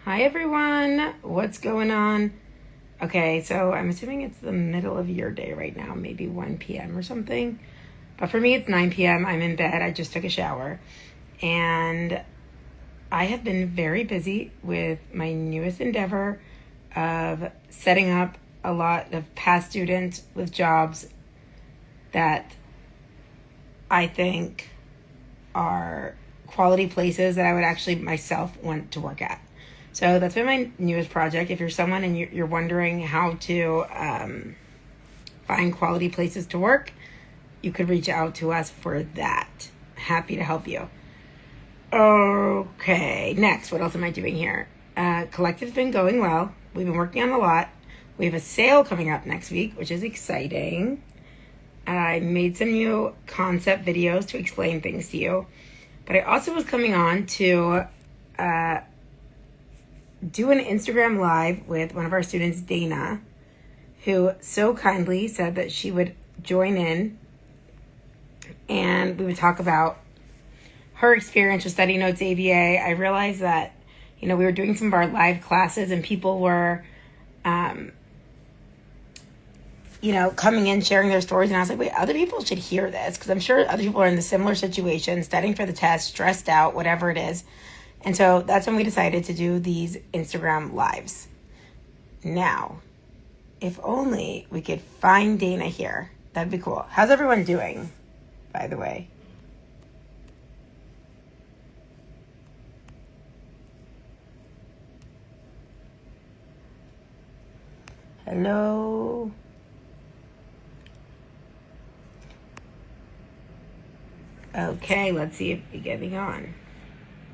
Hi everyone, what's going on? Okay, so I'm assuming it's the middle of your day right now, maybe 1 p.m. or something. But for me, it's 9 p.m. I'm in bed. I just took a shower. And I have been very busy with my newest endeavor of setting up a lot of past students with jobs that I think are quality places that I would actually myself want to work at. So that's been my newest project. If you're someone and you're wondering how to find quality places to work, you could reach out to us for that. Happy to help you. Okay, next, what else am I doing here? Collective's been going well. We've been working on a lot. We have a sale coming up next week, which is exciting. I made some new concept videos to explain things to you. But I also was coming on to do an Instagram Live with one of our students, Dana, who so kindly said that she would join in and we would talk about her experience with Study Notes ABA. I realized that, we were doing some of our live classes and people were, coming in, sharing their stories. And I was like, wait, other people should hear this because I'm sure other people are in the similar situation, studying for the test, stressed out, whatever it is. And so that's when we decided to do these Instagram Lives. Now, if only we could find Dana here. That'd be cool. How's everyone doing, by the way? Hello? Okay, let's see if we're getting on.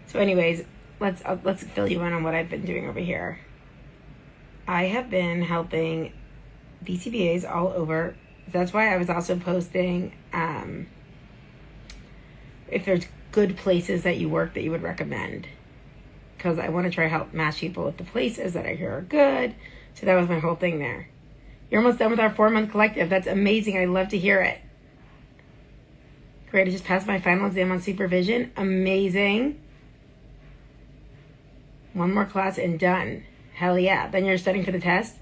So anyways, let's fill you in on what I've been doing over here. I have been helping BCBAs all over. That's why I was also posting if there's good places that you work that you would recommend. Because I want to try to help match people with the places that I hear are good. So that was my whole thing there. You're almost done with our 4-month collective. That's amazing. I love to hear it. Great. I just passed my final exam on supervision. Amazing. One more class and done. Hell yeah. Then you're studying for the test?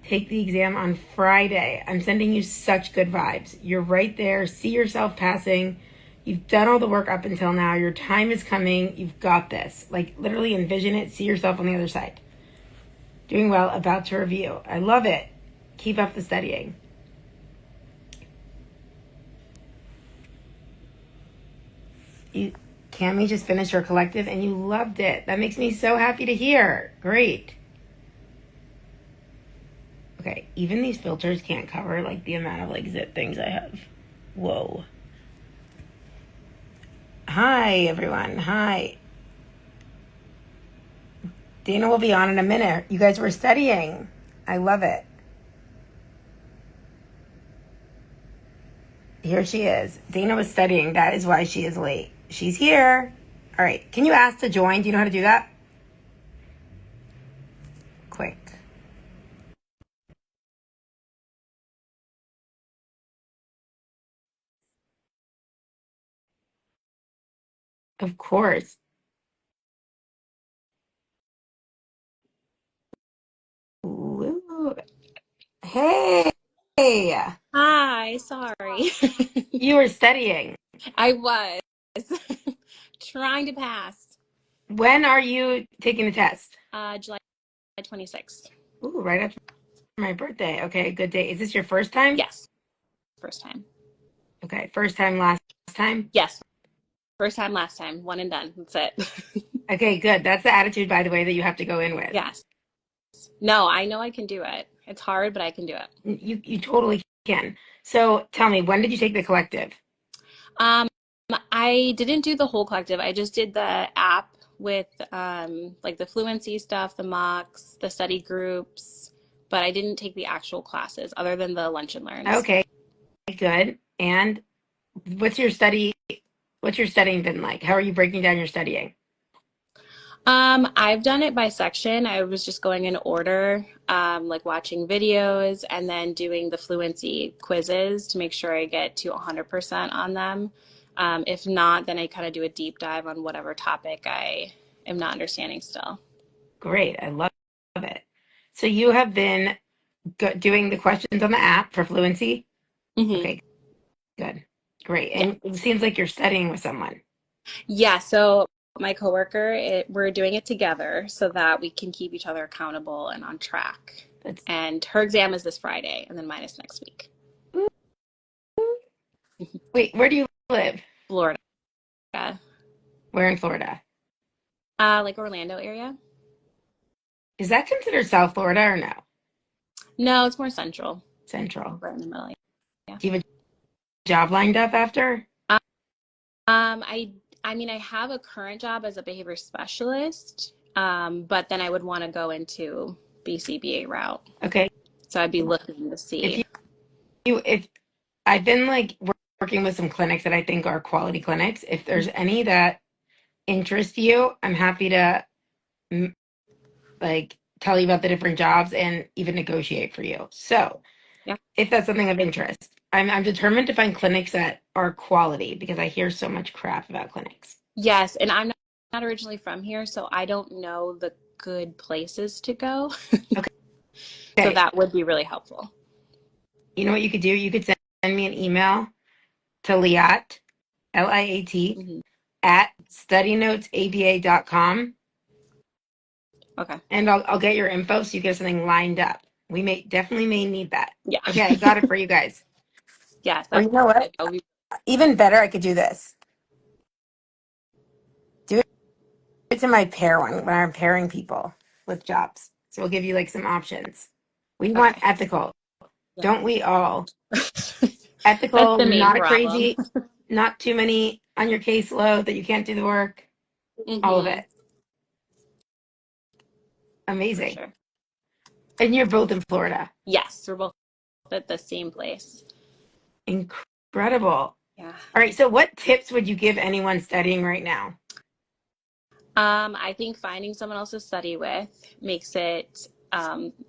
Take the exam on Friday. I'm sending you such good vibes. You're right there. See yourself passing. You've done all the work up until now. Your time is coming. You've got this. Like, literally envision it. See yourself on the other side. Doing well. About to review. I love it. Keep up the studying. Cami just finished her collective and you loved it. That makes me so happy to hear. Great. Okay, even these filters can't cover like the amount of like zip things I have. Whoa. Hi everyone. Hi. Dana will be on in a minute. You guys were studying. I love it. Here she is. Dana was studying. That is why she is late. She's here. All right. Can you ask to join? Do you know how to do that? Quick. Of course. Ooh. Hey. Hi, sorry. You were studying. I was trying to pass. When are you taking the test? July 26th. Ooh, right after my birthday. Okay, good day. Is this your first time? Yes, first time. Okay, first time, last time? Yes, first time, last time. One and done. That's it. Okay, good. That's the attitude, by the way, that you have to go in with. Yes. No, I know I can do it. It's hard, but I can do it. You totally can. So tell me, when did you take the collective? Um, I didn't do the whole collective. I just did the app with like the fluency stuff, the mocks, the study groups, but I didn't take the actual classes other than the lunch and learns. Okay, good. And what's your study? What's your studying been like? How are you breaking down your studying? I've done it by section. I was just going in order, like watching videos and then doing the fluency quizzes to make sure I get to 100% on them. If not, then I kind of do a deep dive on whatever topic I am not understanding still. Great. I love it. So you have been doing the questions on the app for fluency? Hmm. Okay, good. Great. Yeah. And it seems like you're studying with someone. Yeah. So my coworker, we're doing it together so that we can keep each other accountable and on track. That's And her exam is this Friday, and then mine is next week. Ooh. Wait, where do you live? Florida, Where in Florida? like Orlando area. Is that considered South Florida or no? No, it's more central, Central. right in the middle. Yeah. Do you have a job lined up after? I mean, I have a current job as a behavior specialist, but then I would want to go into BCBA route. Okay. So I'd be looking to If see. if I've been like working with some clinics that I think are quality clinics. If there's any that interest you, I'm happy to mm, like tell you about the different jobs and even negotiate for you. So Yeah. if that's something of interest, I'm determined to find clinics that are quality because I hear so much crap about clinics. Yes, and I'm not originally from here, so I don't know the good places to go. So Okay. that would be really helpful. You know what you could do? You could send me an email to Liat, Liat, Hmm. at studynotesaba.com, Okay. and I'll get your info so you get something lined up. We may definitely may need that. Yeah. Okay, I got it for you guys. Yes, Or that you know what? would be Even better, I could do this. Do it to my pair one when I'm pairing people with jobs. So we'll give you like some options. We want okay. ethical, Yeah. don't we all? That's Ethical, the main not a problem. crazy, not too many on your caseload that you can't do the work. All of Hmm. it. For Amazing. sure. And you're both in Florida. Yes, we're both at the same place. Incredible. All Yeah. right. So, what tips would you give anyone studying right now? I think finding someone else to study with makes it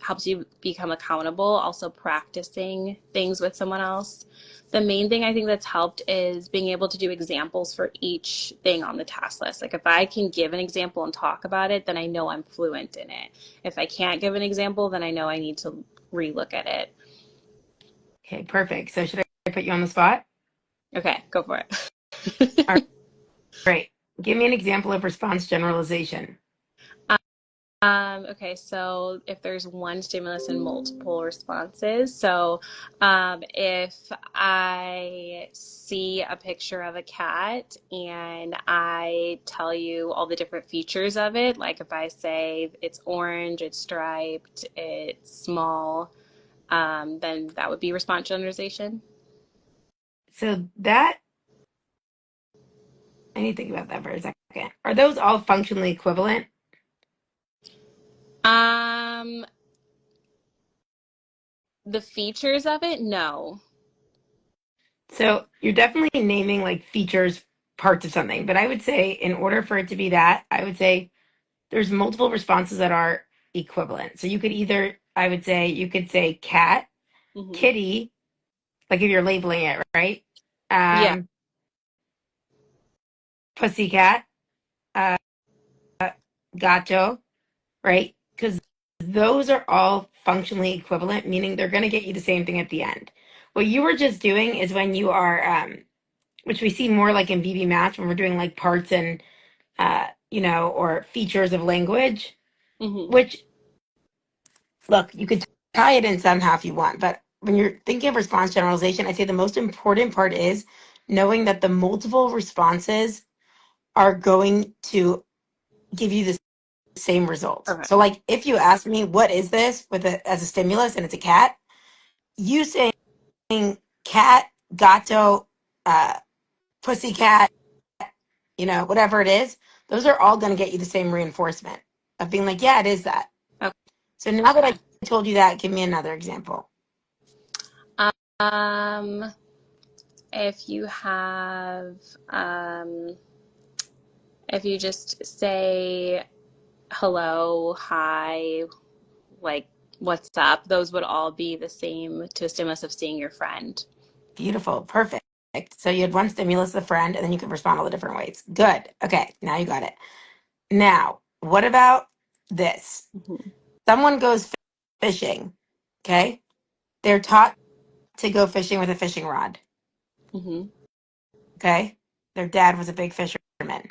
helps you become accountable. Also, practicing things with someone else. The main thing I think that's helped is being able to do examples for each thing on the task list. Like if I can give an example and talk about it, then I know I'm fluent in it. If I can't give an example, then I know I need to relook at it. Okay, perfect. So, should I put you on the spot? Okay, go for All it. right. Give me an example of response generalization. Okay, so if there's one stimulus and multiple responses, so if I see a picture of a cat and I tell you all the different features of it, like if I say it's orange, it's striped, it's small, then that would be response generalization. So, that, I need to think about that for a second. Are those all functionally equivalent? Um, the features of it, no. So, you're definitely naming like features, parts of something. But I would say, in order for it to be that, I would say there's multiple responses that are equivalent. So, you could either, I would say, you could say cat, Hmm. kitty, like if you're labeling it, right? Yeah. Um, pussycat, uh, gato, right? Because those are all functionally equivalent, meaning they're going to get you the same thing at the end. What you were just doing is when you are, which we see more like in BB Match when we're doing like parts and, or features of language, Hmm. which, look, you could tie it in somehow if you want, but when you're thinking of response generalization, I say the most important part is knowing that the multiple responses are going to give you the same results. Okay. So, like, if you ask me, what is this with as a stimulus and it's a cat, you saying cat, gato, uh, pussycat, whatever it is, those are all going to get you the same reinforcement of being like, yeah, it is that. So now that I Okay. told you that, give me another example. Um, if you have, um, if you just say hello, hi, like what's up, those would all be the same to a stimulus of seeing your friend. Beautiful. Perfect. So you had one stimulus, the friend, and then you could respond all the different ways. Good. Okay. Now you got it. Now, what about this. Hmm. Someone goes fishing, okay? They're taught to go fishing with a fishing rod, Hmm. okay? Their dad was a big fisherman.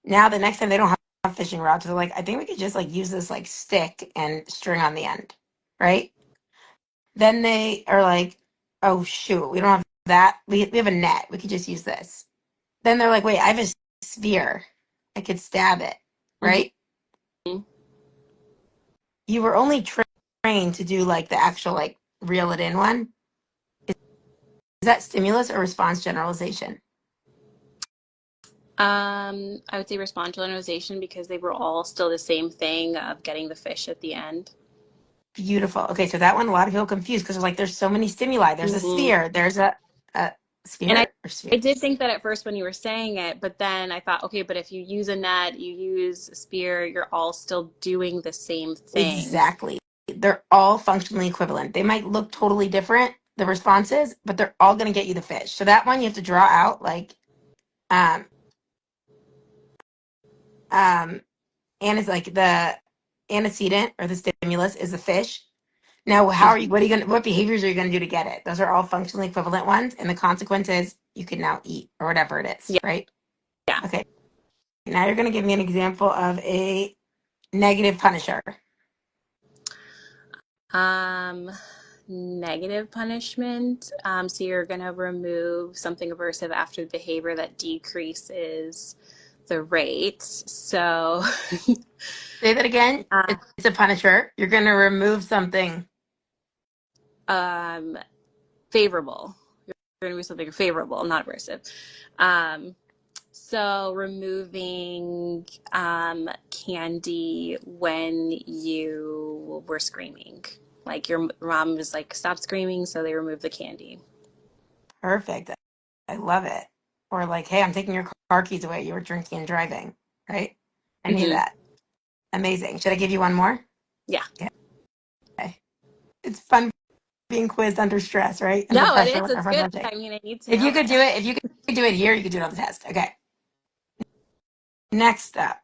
Now the next time they don't have fishing rods, so they're like, I think we could just like use this like stick and string on the end, right? Then they are like, oh shoot, we don't have that. We have a net. We could just use this. Then they're like, wait, I have a sphere. I could stab it, Hmm. right? You were only trained to do like the actual like reel it in one. Is that stimulus or response generalization? I would say response generalization because they were all still the same thing of getting the fish at the end. Beautiful. Okay, so that one a lot of people confuse because like there's so many stimuli. There's a Hmm. sphere. There's a And sphere or I sphere. did think that at first when you were saying it, but then I thought, okay, but if you use a net, you use a spear, you're all still doing the same thing. Exactly. They're all functionally equivalent. They might look totally different, the responses, but they're all going to get you the fish. So that one you have to draw out like um um and it's like the antecedent or the stimulus is the fish. Now, how are you? Hmm. What are you going? What behaviors are you going to do to get it? Those are all functionally equivalent ones, and the consequence is you can now eat or whatever it is, Yeah. right? Yeah. Okay. Now you're going to give me an example of a negative punisher. Um, Negative punishment. So you're going to remove something aversive after the behavior that decreases the rate. So, Say that again. uh, It's a punisher. You're going to remove something. um, favorable. You're going to remove something favorable, not aversive. Um, so removing candy when you were screaming. Like your mom was like, stop screaming, so they removed the candy. Perfect. I love it. Or like, hey, I'm taking your car keys away. You were drinking and driving, right? Any of Hmm. that. Amazing. Should I give you one more? Yeah. Okay. It's fun being quizzed under stress, right? Under No, it pressure is. when our It's friends good. watching. I mean, I need to If you know could it. do it, if you could do it here, you could do it on the test. Okay. Next up,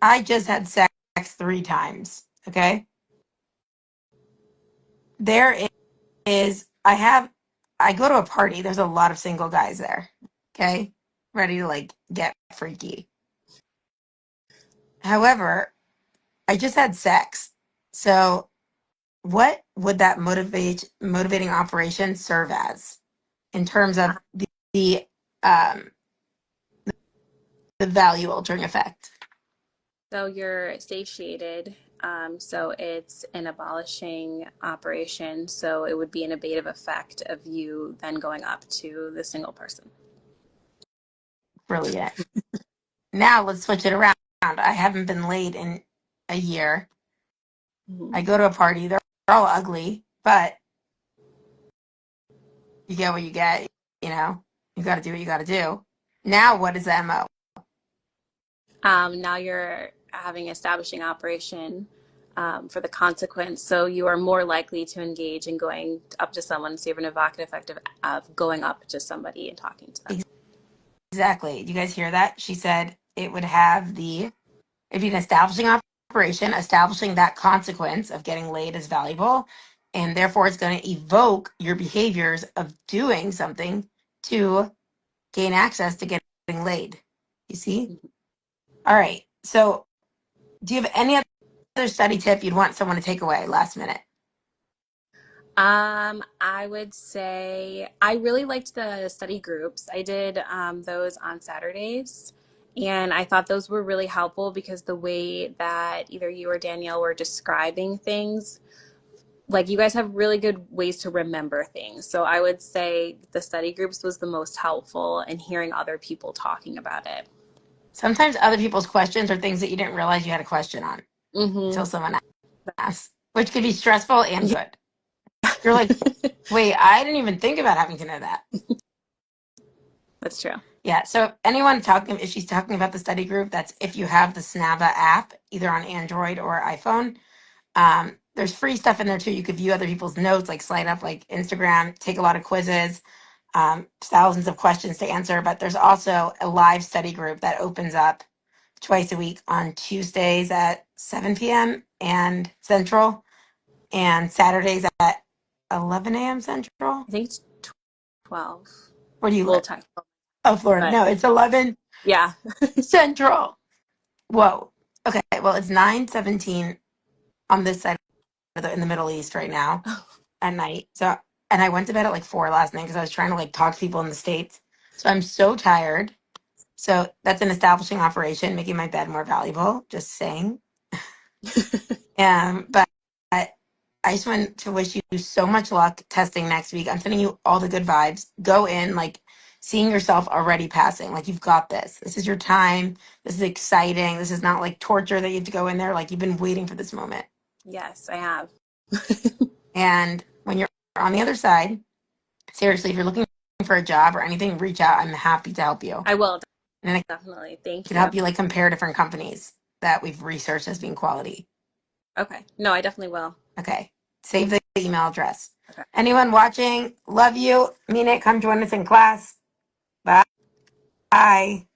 I just had sex 3 times. Okay. There is, I go to a party. There's a lot of single guys there. Okay. Ready to like get freaky. However, I just had sex. So what would that motivating operation serve as in terms of the um the value altering effect? So you're satiated. So it's an abolishing operation. So it would be an abative effect of you then going up to the single person. Brilliant. Now let's switch it around. I haven't been laid in a year. Mhm. I go to a party. They're all ugly, but you get what you get. You know, you got to do what you got to do. Now, what is the MO? Now you're having establishing operation for the consequence. So you are more likely to engage in going up to someone. So you have an evocative effect of going up to somebody and talking to them. Exactly. Do you guys hear that? She said it would have it'd be an establishing operation, establishing that consequence of getting laid is valuable. And therefore, it's going to evoke your behaviors of doing something to gain access to getting laid. You see? All right. So, do you have any other study tip you'd want someone to take away last minute? I would say I really liked the study groups. I did those on Saturdays, and I thought those were really helpful because the way that either you or Danielle were describing things, like you guys have really good ways to remember things. So I would say the study groups was the most helpful in hearing other people talking about it. Sometimes other people's questions are things that you didn't realize you had a question on Mm-hmm. until someone asks, which could be stressful and Yeah. good. You're like, wait, I didn't even think about having to know that. That's true. Yeah. So if she's talking about the study group, that's if you have the Snava app, either on Android or iPhone. There's free stuff in there too. You could view other people's notes, like slide up like Instagram, take a lot of quizzes, thousands of questions to answer. But there's also a live study group that opens up. twice a week on Tuesdays at 7 p.m. and Central, and Saturdays at 11 a.m. Central. I think it's 12. Where do you We'll live? text, Oh, Florida. but No, it's 11 yeah. Central. Whoa. Okay. Well, it's 9:17 on this side of in the Middle East right now at night. So, and I went to bed at like 4 last night because I was trying to like talk to people in the States. So I'm so tired. So that's an establishing operation, making my bed more valuable. Just saying. But I just want to wish you so much luck testing next week. I'm sending you all the good vibes. Go in like seeing yourself already passing. Like you've got this. This is your time. This is exciting. This is not like torture that you have to go in there. Like you've been waiting for this moment. Yes, I have. And when you're on the other side, seriously, if you're looking for a job or anything, reach out. I'm happy to help you. I will, And I definitely. Thank can you. help you like compare different companies that we've researched as being quality. Okay. No, I definitely will. Okay. Save the email address. Okay. Anyone watching, love you. Mean it. Come join us in class. Bye. Bye.